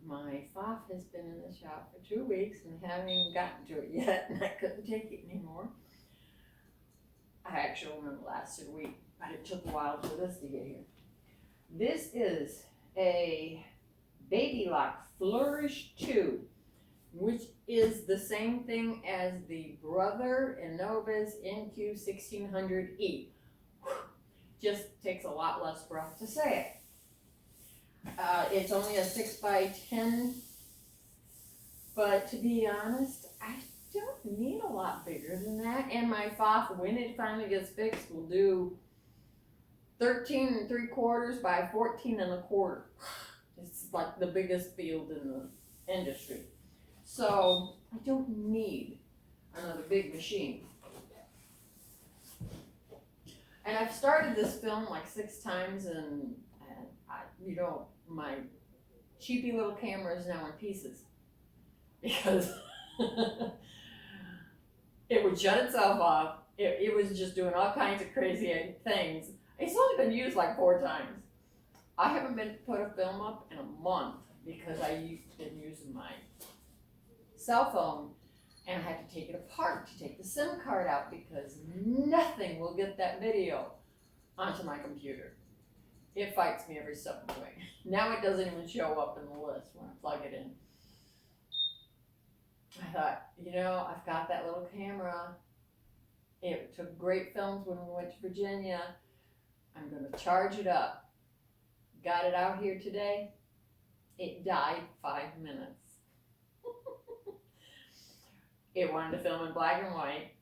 My FOF has been in the shop for 2 weeks and haven't even gotten to it yet, and I couldn't take it anymore. I actually only lasted a week, but it took a while for this to get here. This is a Babylock Flourish 2, which is the same thing as the Brother Innova's NQ1600E. Just takes a lot less breath to say it. It's only a 6x10, but to be honest, I don't need a lot bigger than that. And my FOF, when it finally gets fixed, will do 13 3/4 by 14 1/4. It's like the biggest field in the industry. So I don't need another big machine. And I've started this film like 6 times, and my cheapy little camera is now in pieces because it would shut itself off. It was just doing all kinds of crazy things. It's only been used like 4 times. I haven't been put a film up in a month because I've been using my cell phone, and I had to take it apart to take the SIM card out because nothing will get that video onto my computer. It fights me every step of the way. Now it doesn't even show up in the list when I plug it in. I thought, I've got that little camera. It took great films when we went to Virginia. I'm going to charge it up. Got it out here today. It died 5 minutes. It wanted to film in black and white.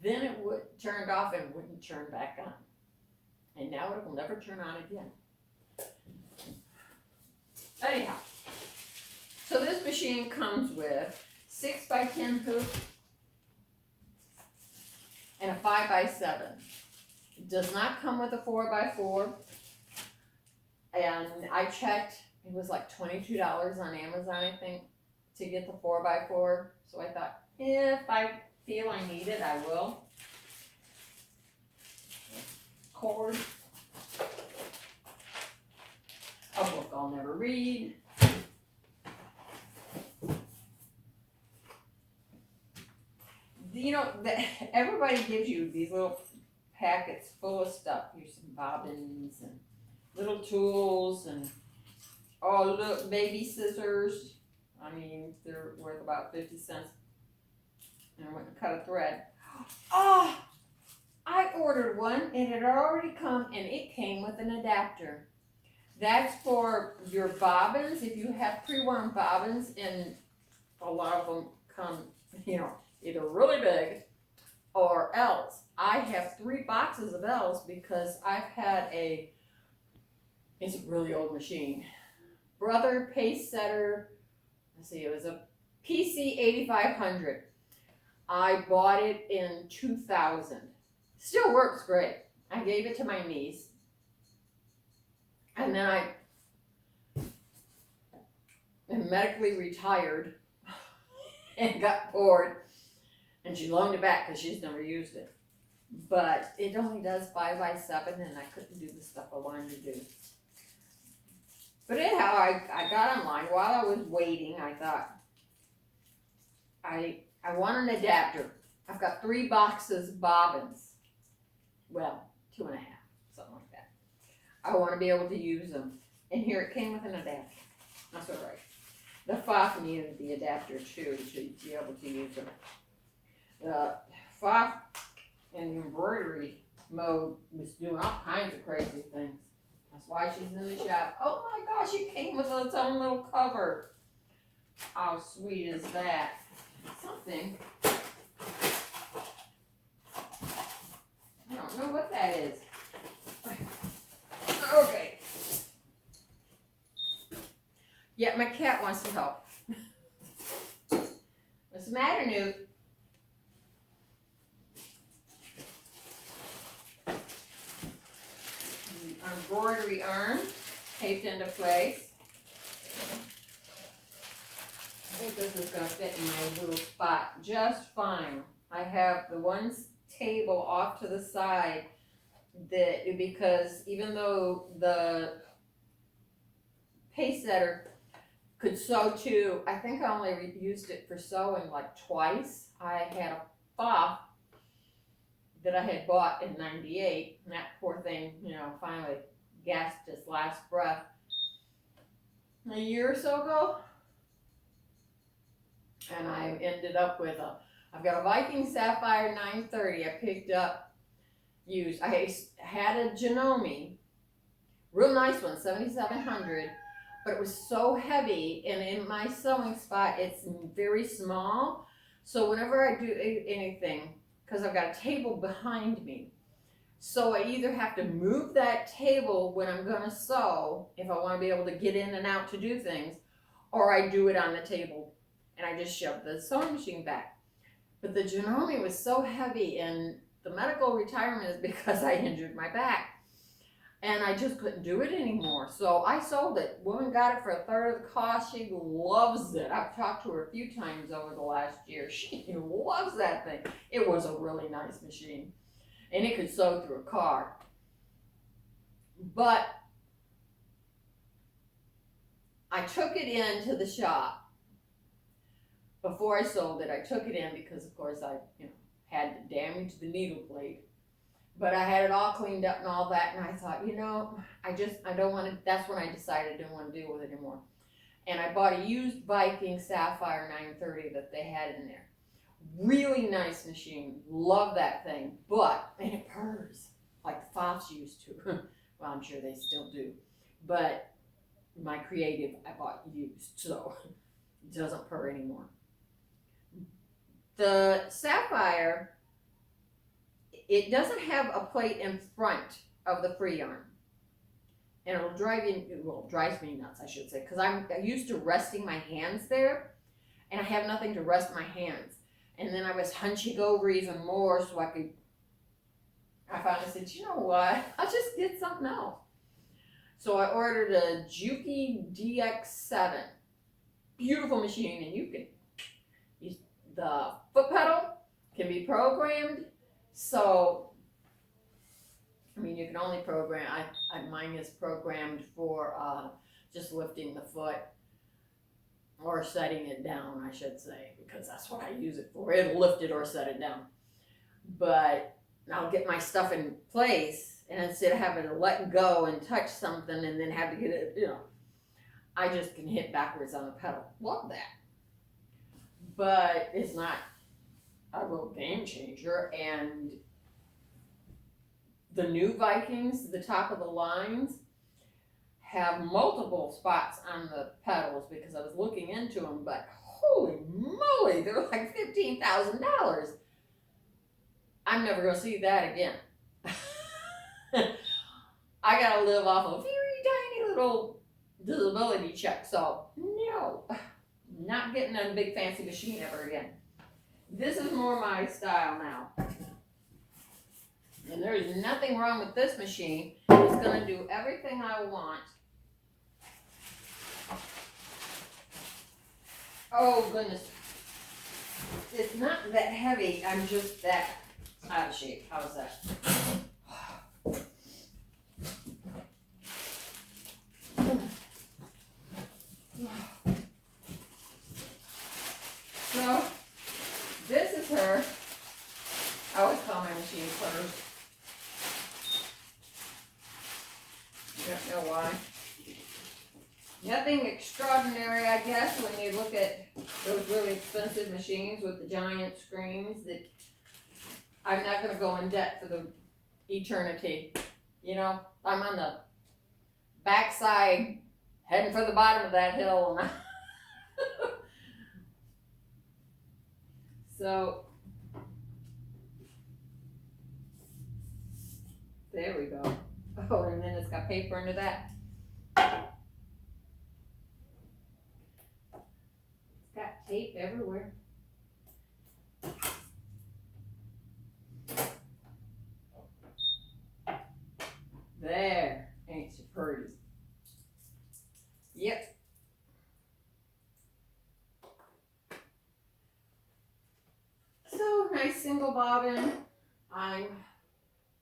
Then it turned off and wouldn't turn back on. And now it will never turn on again. Anyhow, so this machine comes with 6x10 hoop and a 5x7. It does not come with a 4x4. And I checked, it was like $22 on Amazon, I think, to get the 4x4. So I thought, if I feel I need it, I will. Cord. A book I'll never read. Everybody gives you these little packets full of stuff. Here's some bobbins and little tools and little baby scissors. I mean, they're worth about 50 cents. And I went and cut a thread. Oh, I ordered one. It had already come, and it came with an adapter. That's for your bobbins. If you have pre-wound bobbins, and a lot of them come, either really big or L's. I have 3 boxes of L's because I've had it's a really old machine. Brother Pace Setter, it was a PC 8500. I bought it in 2000. Still works great. I gave it to my niece. And then I am medically retired and got bored. And she loaned it back because she's never used it. But it only does 5x7, and I couldn't do the stuff I wanted to do. But anyhow, I got online. While I was waiting, I thought, I want an adapter. I've got 3 boxes of bobbins. Well, 2.5, something like that. I want to be able to use them. And here it came with an adapter. That's all right. The FOF needed the adapter too to be able to use them. The FOF in the embroidery mode was doing all kinds of crazy things. That's why she's in the shop. Oh my gosh, it came with its own little cover. How sweet is that? Something. I don't know what that is. Okay. Yeah, my cat wants to help. What's the matter, Newt? Embroidery arm taped into place. I think this is going to fit in my little spot just fine. I have the one table off to the side because even though the pace setter Could sew too. I think I only used it for sewing like twice. I had a fob that I had bought in '98, and that poor thing, you know, finally gasped its last breath a year or so ago. And I ended up with I've got a Viking Sapphire 930 I picked up, used. I had a Janome, real nice one, 7700, but it was so heavy, and in my sewing spot, it's very small. So whenever I do anything, because I've got a table behind me, so I either have to move that table when I'm gonna sew, if I wanna be able to get in and out to do things, or I do it on the table, and I just shove the sewing machine back. But the Janome was so heavy, and the medical retirement is because I injured my back. And I just couldn't do it anymore. So I sold it. Woman got it for a third of the cost. She loves it. I've talked to her a few times over the last year. She loves that thing. It was a really nice machine. And it could sew through a car. But I took it into the shop. Before I sold it, I took it in because, of course, I had to damage the needle plate. But I had it all cleaned up and all that, and I thought, I don't want to, that's when I decided I didn't want to deal with it anymore. And I bought a used Viking Sapphire 930 that they had in there. Really nice machine. Love that thing. And it purrs like the Fofs used to. Well, I'm sure they still do. But my Creative, I bought used, so it doesn't purr anymore. The Sapphire, it doesn't have a plate in front of the free yarn, and it'll it drives me nuts, I should say, because I'm used to resting my hands there, and I have nothing to rest my hands. And then I was hunching over even more so I finally said, you know what, I'll just get something else. So I ordered a Juki DX7, beautiful machine, and the foot pedal can be programmed. So, you can only program, mine is programmed for just lifting the foot, or setting it down, I should say, because that's what I use it for. It'll lift it or set it down. But I'll get my stuff in place, and instead of having to let go and touch something and then have to get it, I just can hit backwards on the pedal. Love that. But it's not a real game changer. And the new Vikings, the top of the lines, have multiple spots on the pedals because I was looking into them, but holy moly, they're like $15,000. I'm never going to see that again. I got to live off a very tiny little disability check, so no, not getting a big fancy machine ever again. This is more my style now. And there's nothing wrong with this machine. It's going to do everything I want. Oh goodness. It's not that heavy. I'm just that out of shape. How's that? So, this is her. I always call my machine hers. I don't know why. Nothing extraordinary, I guess, when you look at those really expensive machines with the giant screens that I'm not going to go in debt for the eternity. I'm on the backside heading for the bottom of that hill. So, there we go. Oh, and then it's got paper under that. It's got tape everywhere. There. Ain't so pretty. Yep. So, nice single bobbin.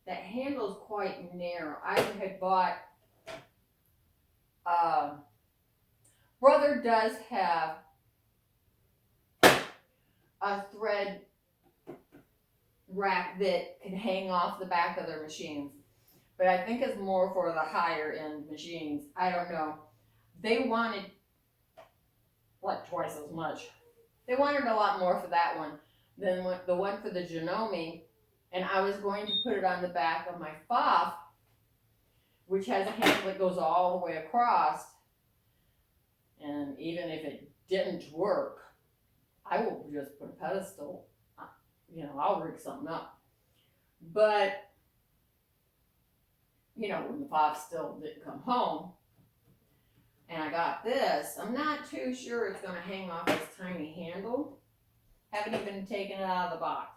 That handle's quite narrow. I had bought Brother does have a thread rack that can hang off the back of their machines. But I think it's more for the higher end machines. I don't know. They wanted like twice as much. They wanted a lot more for that one than the one for the Janome. And I was going to put it on the back of my FOF, which has a handle that goes all the way across. And even if it didn't work, I will just put a pedestal. I'll rig something up. But, when the FOF still didn't come home, and I got this, I'm not too sure it's going to hang off this tiny handle. Haven't even taken it out of the box.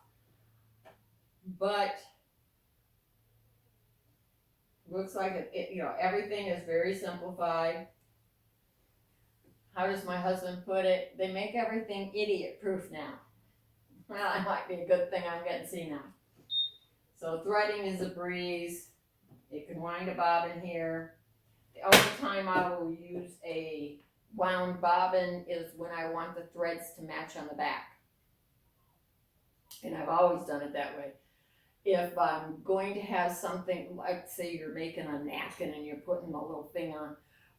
But looks like everything is very simplified. How does my husband put it? They make everything idiot-proof now. Well, that might be a good thing I'm getting senile. So threading is a breeze. It can wind a bobbin here. The only time I will use a wound bobbin is when I want the threads to match on the back. And I've always done it that way. If I'm going to have something, like say you're making a napkin and you're putting a little thing on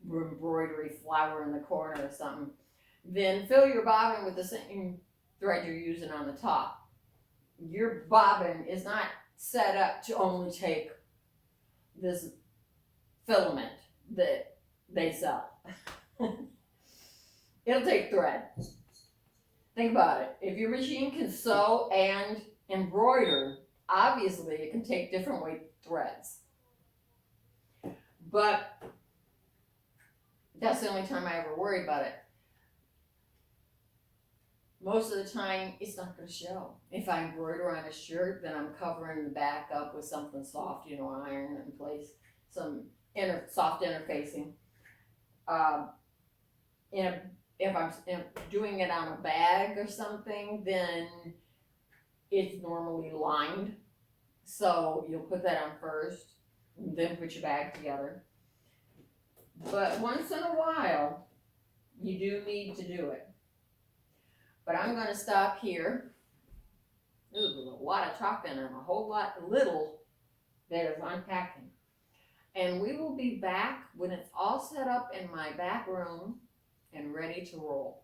embroidery flower in the corner or something, then fill your bobbin with the same thread you're using on the top. Your bobbin is not set up to only take this filament that they sell. It'll take thread. Think about it. If your machine can sew and embroider, obviously it can take different weight threads. But that's the only time I ever worry about it. Most of the time, it's not going to show. If I embroider on a shirt, then I'm covering the back up with something soft, iron it in place, some soft interfacing. If I'm doing it on a bag or something, then it's normally lined. So you'll put that on first, and then put your bag together. But once in a while, you do need to do it. But I'm going to stop here. This was a lot of talking and a whole lot little that is unpacking. And we will be back when it's all set up in my back room and ready to roll.